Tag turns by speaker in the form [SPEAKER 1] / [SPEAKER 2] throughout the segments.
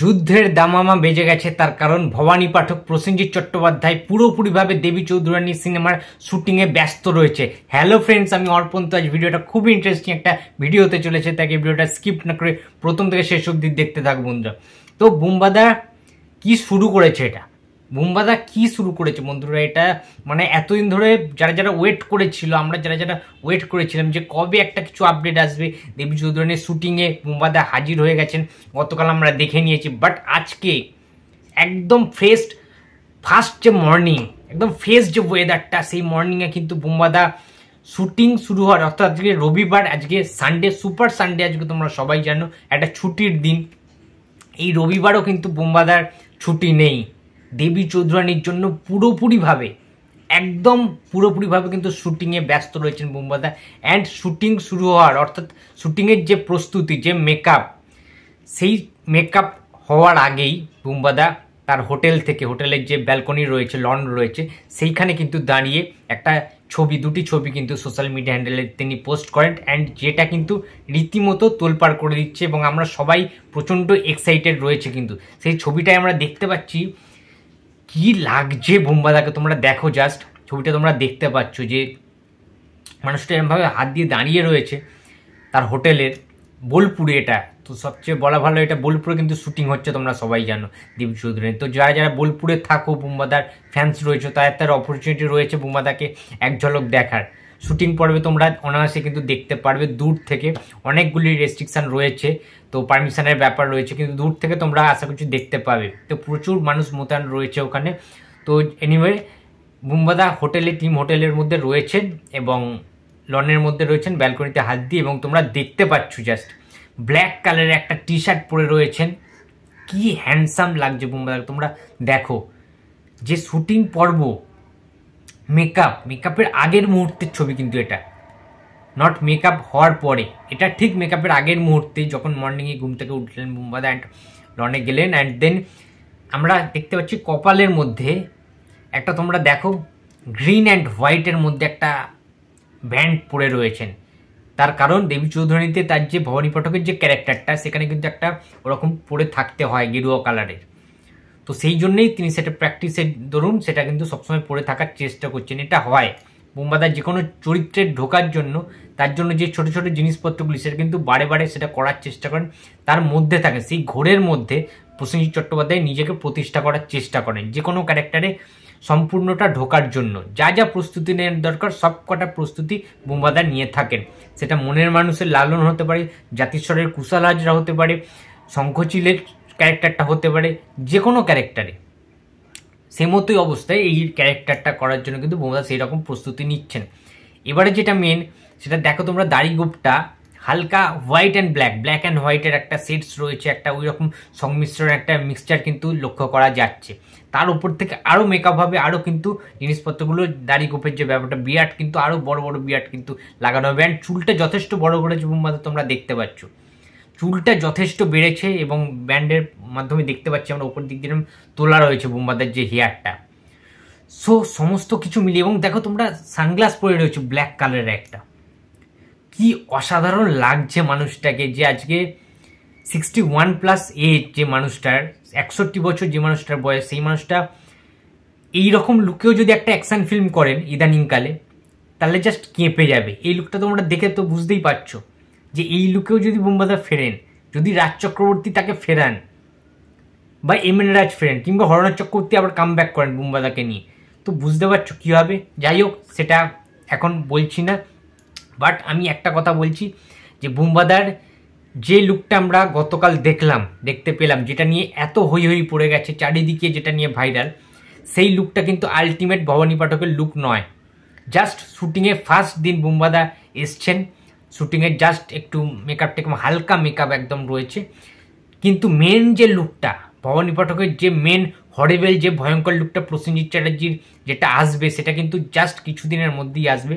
[SPEAKER 1] যুদ্ধের দামামা বেজে গেছে, তার কারণ ভবানী পাঠক প্রসেনজিৎ চট্টোপাধ্যায় পুরোপুরিভাবে দেবী চৌধুরানী সিনেমার শুটিংয়ে ব্যস্ত রয়েছে। হ্যালো ফ্রেন্ডস, আমি অর্পণ। তো আজ ভিডিওটা খুবই ইন্টারেস্টিং একটা ভিডিও হতে চলেছে, তাকে ভিডিওটা স্কিপ না করে প্রথম থেকে শেষ অবধি দেখতে থাকবো বন্ধুরা। তো বুম্বাদা কি শুরু করেছে, বুম্বাদা কি শুরু করেছে বন্ধুরা, এটা মানে এতদিন ধরে যারা যারা ওয়েট করেছিল, আমরা যারা যারা ওয়েট করেছিলাম যে কবে একটা কিছু আপডেট আসবে, দেবী চৌধুরানীর শুটিংয়ে বুম্বাদা হাজির হয়ে গেছেন। গতকাল আমরা দেখে নিয়েছি, বাট আজকে একদম ফার্স্ট যে মর্নিং, একদম ফ্রেশ যে ওয়েদারটা, সেই মর্নিংয়ে কিন্তু বুম্বাদা শুটিং শুরু হওয়ার, অর্থাৎ আজকে রবিবার, আজকে সানডে, সুপার সানডে, আজকে তোমরা সবাই জানো একটা ছুটির দিন। এই রবিবারও কিন্তু বুম্বাদার ছুটি নেই। দেবী চৌধুরানীর জন্য পুরোপুরিভাবে কিন্তু শুটিংয়ে ব্যস্ত রয়েছেন বুম্বাদা। অ্যান্ড শুটিং শুরু হওয়ার, অর্থাৎ শুটিংয়ের যে প্রস্তুতি, যে মেকআপ, সেই মেকআপ হওয়ার আগেই বুম্বাদা তার হোটেলের যে ব্যালকনি রয়েছে, লন রয়েছে, সেইখানে কিন্তু দাঁড়িয়ে একটা দুটি ছবি কিন্তু সোশ্যাল মিডিয়া হ্যান্ডেলে তিনি পোস্ট করেন। অ্যান্ড যেটা কিন্তু রীতিমতো তোলপাড় করে দিচ্ছে এবং আমরা সবাই প্রচণ্ড এক্সাইটেড রয়েছে। কিন্তু সেই ছবিটাই আমরা দেখতে পাচ্ছি, কি লাগছে বুম্বাদাকে তোমরা দেখো, জাস্ট ছবিটা তোমরা দেখতে পাচ্ছ যে মানুষটা এরকমভাবে হাত দিয়ে দাঁড়িয়ে রয়েছে তার হোটেলের, বোলপুরে। এটা তো সবচেয়ে বলা ভালো, এটা বোলপুরে কিন্তু শুটিং হচ্ছে, তোমরা সবাই জানো দেবী চৌধুরী। তো যারা যারা বোলপুরে থাকো, বুম্বাদার ফ্যান্স রয়েছে, তার অপরচুনিটি রয়েছে বুম্বাদাকে এক ঝলক দেখার। শুটিং পর্বে তোমরা অনায়াসে কিন্তু দেখতে পারবে দূর থেকে, অনেকগুলি রেস্ট্রিকশান রয়েছে, তো পারমিশনের ব্যাপার রয়েছে, কিন্তু দূর থেকে তোমরা আশা করছি দেখতে পাবে। তো প্রচুর মানুষ মোতায়েন রয়েছে ওখানে। তো এনিওয়ে, বুম্বাদা টিম হোটেলের মধ্যে রয়েছেন এবং লনের মধ্যে রয়েছেন, ব্যালকনিতে হাত দিয়ে, এবং তোমরা দেখতে পাচ্ছ জাস্ট ব্ল্যাক কালারের একটা টি শার্ট পরে রয়েছেন। কি হ্যান্ডসাম লাগছে বুম্বাদা, তোমরা দেখো। যে শুটিং পর্ব, মেকআপের আগের মুহূর্তের ছবি কিন্তু এটা, নট মেকআপ হওয়ার পরে, এটা ঠিক মেকআপের আগের মুহূর্তে, যখন মর্নিংয়ে ঘুম থেকে উঠলেন বুম্বাদা অ্যান্ড লনে গেলেন। অ্যান্ড দেন আমরা দেখতে পাচ্ছি কপালের মধ্যে একটা, তোমরা দেখো, গ্রিন অ্যান্ড হোয়াইটের মধ্যে একটা ব্যান্ড পরে রয়েছেন। তার কারণ দেবী চৌধুরানীতে তার যে ভবানী পাঠকের যে ক্যারেক্টারটা, সেখানে কিন্তু একটা ওরকম পরে থাকতে হয় গেরুয়া কালারের। তো সেই জন্যই তিনি সেটা প্র্যাকটিসের দরুন সেটা কিন্তু সবসময় পরে থাকার চেষ্টা করছেন। এটা হয় বুম্বাদার যে কোনো চরিত্রে ঢোকার জন্য, তার জন্য যে ছোট ছোট জিনিসপত্রগুলি, সেটা কিন্তু বারে বারে সেটা করার চেষ্টা করেন, তার মধ্যে থাকে সেই ঘোরের মধ্যে প্রসেনজিৎ চট্টোপাধ্যায় নিজেকে প্রতিষ্ঠা করার চেষ্টা করেন। যে কোনো ক্যারেক্টারে সম্পূর্ণটা ঢোকার জন্য যা যা প্রস্তুতি নেওয়ার দরকার, সব কটা প্রস্তুতি বুম্বাদা নিয়ে থাকেন। সেটা মনের মানুষের লালন হতে পারে, জাতিস্বরের কুশাল হাজরা হতে পারে, শঙ্খচিলের ক্যারেক্টারটা হতে পারে, যে কোনো ক্যারেক্টারে সেই মতোই অবস্থায় এই ক্যারেক্টারটা করার জন্য কিন্তু বুম্বাদা সেই রকম প্রস্তুতি নিচ্ছেন। এবারে যেটা মেন, সেটা দেখো তোমরা, দাড়ি গোপটা হালকা হোয়াইট অ্যান্ড ব্ল্যাক অ্যান্ড হোয়াইটের একটা সেটস রয়েছে, একটা ওই রকম সংমিশ্রণ, একটা মিক্সচার কিন্তু লক্ষ্য করা যাচ্ছে। তার উপর থেকে আরও মেকআপ হবে, আরও কিন্তু জিনিসপত্রগুলো, দাড়ি গোপের যে ব্যাপারটা, বিয়ার্ড কিন্তু আরও বড় বড় বিয়ার্ড কিন্তু লাগানো হবে। অ্যান্ড চুলটা যথেষ্ট বড় করেছে বুম্বাদা, তোমরা দেখতে পাচ্ছ চুলটা যথেষ্ট বেড়েছে, এবং ব্যান্ডের মাধ্যমে দেখতে পাচ্ছি আমরা উপর দিক দিয়ে তোলা রয়েছে বুম্বাদার যে হেয়ারটা। সো সমস্ত কিছু মিলিয়ে, এবং দেখো তোমরা সানগ্লাস পরে রয়েছে ব্ল্যাক কালারের একটা, কি অসাধারণ লাগছে মানুষটাকে। যে আজকে 61+ এজ, যে মানুষটার 61 বছর যে মানুষটার বয়স, সেই মানুষটা এইরকম লুকেও যদি একটা অ্যাকশন ফিল্ম করেন ইদানিংকালে, তাহলে জাস্ট কেঁপে যাবে। এই লুকটা তোমরা দেখে তো বুঝতেই পারছো যে এই লুকেও যদি বুম্বাদা ফেরেন, যদি রাজ চক্রবর্তী তাকে ফেরান, বা এমএন রাজ ফেরেন, কিংবা হরনাথ চক্রবর্তী আবার কাম ব্যাক করেন বুম্বাদাকে নিয়ে, তো বুঝতে পারছো কী হবে। যাই হোক, সেটা এখন বলছি না, বাট আমি একটা কথা বলছি যে বুম্বাদার যে লুকটা আমরা গতকাল দেখতে পেলাম, যেটা নিয়ে এত হই পড়ে গেছে চারিদিকে, যেটা নিয়ে ভাইরাল, সেই লুকটা কিন্তু আলটিমেট ভবানী পাঠকের লুক নয়। জাস্ট শুটিংয়ে ফার্স্ট দিন বুম্বাদা এসছেন, শুটিংয়ের জাস্ট একটু মেকআপটা হালকা মেকআপ একদম রয়েছে, কিন্তু মেন যে লুকটা ভবানী পাঠকের, যে মেন হরিবেল যে ভয়ঙ্কর লুকটা প্রসেনজিৎ চ্যাটার্জির যেটা আসবে, সেটা কিন্তু জাস্ট কিছুদিনের মধ্যেই আসবে।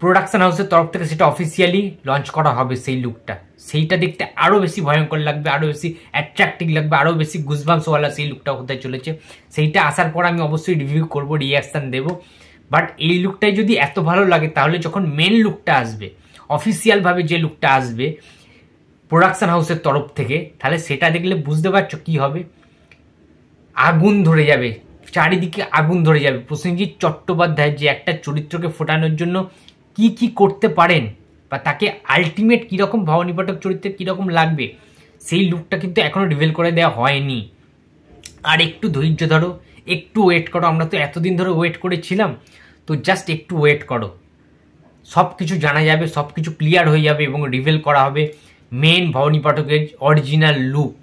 [SPEAKER 1] প্রোডাকশন হাউসের তরফ থেকে সেটা অফিসিয়ালি লঞ্চ করা হবে। সেই লুকটা, সেইটা দেখতে আরও বেশি ভয়ঙ্কর লাগবে, আরও বেশি অ্যাট্রাক্টিভ লাগবে, আরও বেশি গুজবাম্সওয়ালা সেই লুকটা হতে চলেছে। সেইটা আসার পর আমি অবশ্যই রিভিউ করব, রিয়াকশান দেবো। বাট এই লুকটাই যদি এত ভালো লাগে, তাহলে যখন মেন লুকটা আসবে, অফিসিয়ালভাবে যে লুকটা আসবে, প্রোডাকশন হাউসের তরফ থেকে, তাহলে সেটা দেখলে বুঝতে পারছো কি হবে। আগুন ধরে যাবে, চারিদিকে আগুন ধরে যাবে। প্রসেনজিৎ চট্টোপাধ্যায় যে একটা চরিত্রকে ফোটানোর জন্য কি কি করতে পারেন, বা তাকে আলটিমেট কীরকম ভবানী পাঠক চরিত্রে কীরকম লাগবে, সেই লুকটা কিন্তু এখনও রিভিল করে দেওয়া হয়নি। আর একটু ধৈর্য ধরো, একটু ওয়েট করো। আমরা তো এতদিন ধরে ওয়েট করেছিলাম, তো জাস্ট একটু ওয়েট করো, সব কিছু জানা যাবে, সব কিছু ক্লিয়ার হয়ে যাবে এবং রিভিল করা হবে মেন ভবানী পাঠকের অরিজিনাল লুক।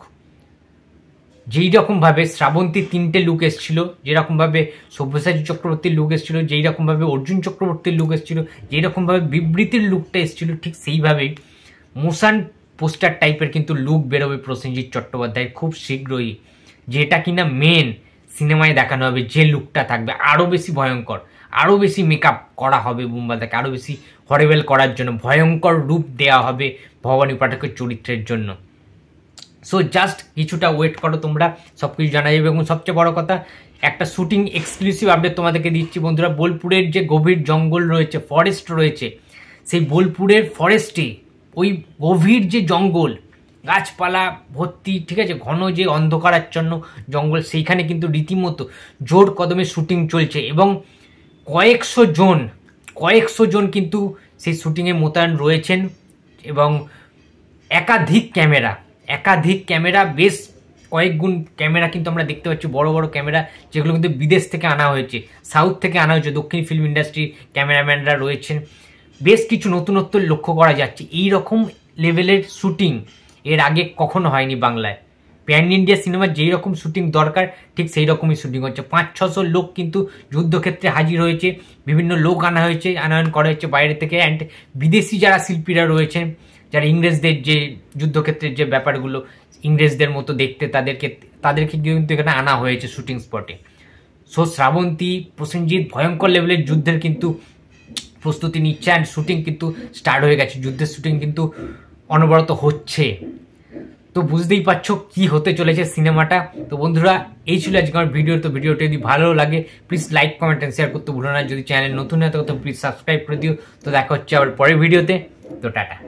[SPEAKER 1] যেই রকমভাবে শ্রাবন্তীর 3টে লুক এসেছিল, যেরকমভাবে সব্যসাচী চক্রবর্তীর লুক এসেছিল, যেই রকমভাবে অর্জুন চক্রবর্তীর লুক এসেছিল, যেই রকমভাবে বিবৃতির লুকটা এসেছিল, ঠিক সেইভাবেই মোশন পোস্টার টাইপের কিন্তু লুক বেরোবে প্রসেনজিৎ চট্টোপাধ্যায়ের খুব শীঘ্রই, যেটা কিনা মেন সিনেমায় দেখানো হবে। যে লুকটা থাকবে আরও বেশি ভয়ঙ্কর, আরও বেশি মেকআপ করা হবে বুম্বাদাকে, আরও বেশি হরিবেল করার জন্য ভয়ঙ্কর রূপ দেওয়া হবে ভবানী পাঠকের চরিত্রের জন্য। সো জাস্ট কিছুটা ওয়েট করো, তোমরা সব কিছু জানা যাবে। এবং সবচেয়ে বড় কথা, একটা শুটিং এক্সক্লুসিভ আপডেট তোমাদেরকে দিচ্ছি বন্ধুরা। বোলপুরের যে গভীর জঙ্গল রয়েছে, ফরেস্ট রয়েছে, সেই বোলপুরের ফরেস্টে ওই গভীর যে জঙ্গল, গাছপালা ভর্তি, ঠিক আছে, ঘন যে অন্ধকারাচ্ছন্ন জঙ্গল, সেইখানে কিন্তু রীতিমতো জোর কদমে শুটিং চলছে এবং কয়েকশো জন কিন্তু সেই শুটিংয়ে মোতায়েন রয়েছেন। এবং একাধিক ক্যামেরা, বেশ কয়েক গুণ ক্যামেরা কিন্তু আমরা দেখতে পাচ্ছি, বড় বড় ক্যামেরা, যেগুলো কিন্তু বিদেশ থেকে আনা হয়েছে, সাউথ থেকে আনা হয়েছে। দক্ষিণ ফিল্ম ইন্ডাস্ট্রির ক্যামেরাম্যানরা রয়েছেন, বেশ কিছু নতুনত্ব লক্ষ্য করা যাচ্ছে। এই রকম লেভেলের শুটিং এর আগে কখনো হয়নি বাংলায়। প্যান ইন্ডিয়া সিনেমার যেই রকম শুটিং দরকার, ঠিক সেই রকমই শুটিং হচ্ছে। 500-600 লোক কিন্তু যুদ্ধক্ষেত্রে হাজির হয়েছে, বিভিন্ন লোক আনা হয়েছে, আনয়ন করা হয়েছে বাইরে থেকে। অ্যান্ড বিদেশি যারা শিল্পীরা রয়েছেন, যারা ইংরেজদের যে যুদ্ধক্ষেত্রের যে ব্যাপারগুলো ইংরেজদের মতো দেখতে, তাদেরকে কিন্তু এখানে আনা হয়েছে শুটিং স্পটে। সো শ্রাবন্তী, প্রসেনজিৎ ভয়ঙ্কর লেভেলের যুদ্ধের কিন্তু প্রস্তুতি নিচ্ছে, অ্যান্ড শুটিং কিন্তু স্টার্ট হয়ে গেছে। যুদ্ধের শুটিং কিন্তু অনবরত হচ্ছে। তো বুঝতেই পারছো কি হতে চলেছে সিনেমাটা। তো বন্ধুরা, এই ছিল আজকে আমার ভিডিও। তো ভিডিওটা যদি ভালো লাগে please like, comment and share করতে ভুলো না। যদি চ্যানেল নতুন হয় তো প্লিজ সাবস্ক্রাইব করে দিও। তো দেখা হচ্ছে আবার পরের ভিডিওতে। তো টাটা।